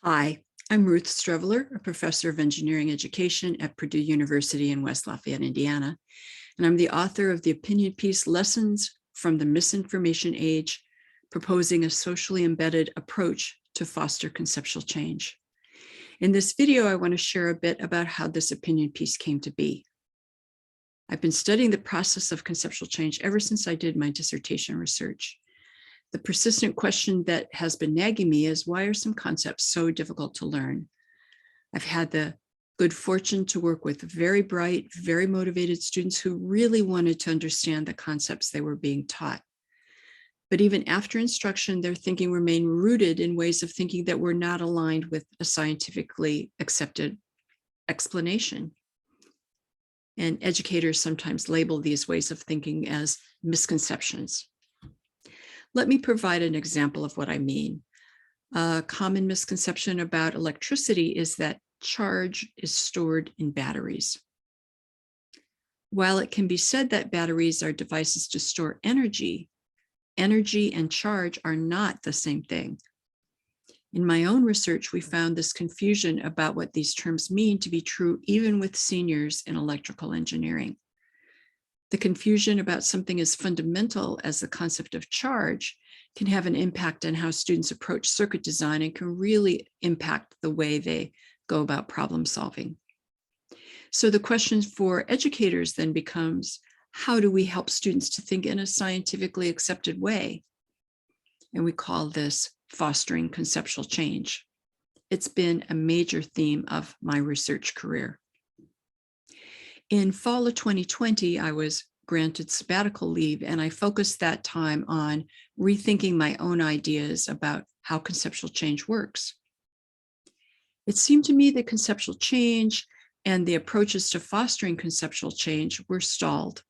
Hi, I'm Ruth Streveler, a professor of engineering education at Purdue University in West Lafayette, Indiana, and I'm the author of the opinion piece Lessons from the Misinformation Age, proposing a socially embedded approach to foster conceptual change. In this video, I want to share a bit about how this opinion piece came to be. I've been studying the process of conceptual change ever since I did my dissertation research. The persistent question that has been nagging me is, why are some concepts so difficult to learn? I've had the good fortune to work with very bright, very motivated students who really wanted to understand the concepts they were being taught. But even after instruction, their thinking remained rooted in ways of thinking that were not aligned with a scientifically accepted explanation. And educators sometimes label these ways of thinking as misconceptions. Let me provide an example of what I mean. A common misconception about electricity is that charge is stored in batteries. While it can be said that batteries are devices to store energy, energy and charge are not the same thing. In my own research, we found this confusion about what these terms mean to be true even with seniors in electrical engineering. The confusion about something as fundamental as the concept of charge can have an impact on how students approach circuit design and can really impact the way they go about problem solving. So the question for educators then becomes, how do we help students to think in a scientifically accepted way? And we call this fostering conceptual change. It's been a major theme of my research career. In fall of 2020, I was granted sabbatical leave, and I focused that time on rethinking my own ideas about how conceptual change works. It seemed to me that conceptual change and the approaches to fostering conceptual change were stalled,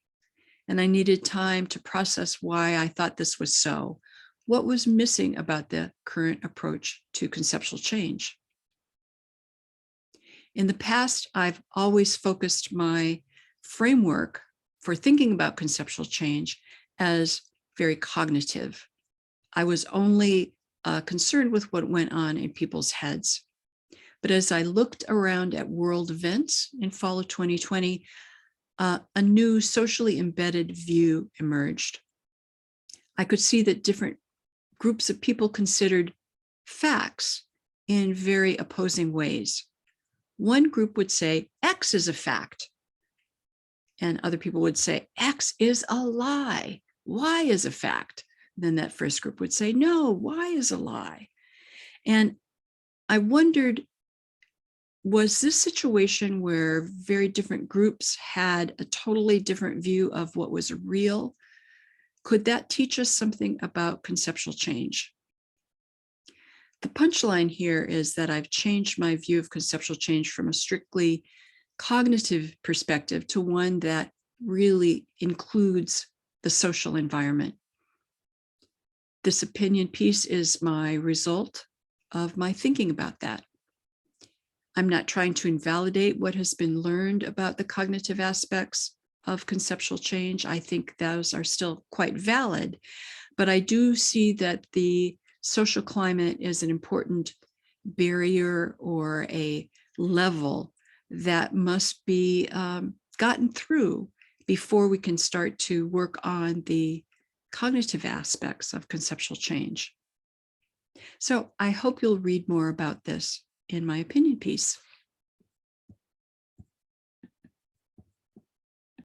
and I needed time to process why I thought this was so. What was missing about the current approach to conceptual change? In the past, I've always focused my framework for thinking about conceptual change as very cognitive. I was only concerned with what went on in people's heads. But as I looked around at world events in fall of 2020, a new socially embedded view emerged. I could see that different groups of people considered facts in very opposing ways. One group would say X is a fact, and other people would say X is a lie, Y is a fact. Then that first group would say, no, Y is a lie. And I wondered, was this situation where very different groups had a totally different view of what was real? Could that teach us something about conceptual change? The punchline here is that I've changed my view of conceptual change from a strictly cognitive perspective to one that really includes the social environment. This opinion piece is my result of my thinking about that. I'm not trying to invalidate what has been learned about the cognitive aspects of conceptual change. I think those are still quite valid, but I do see that the social climate is an important barrier or a level that must be gotten through before we can start to work on the cognitive aspects of conceptual change. So I hope you'll read more about this in my opinion piece.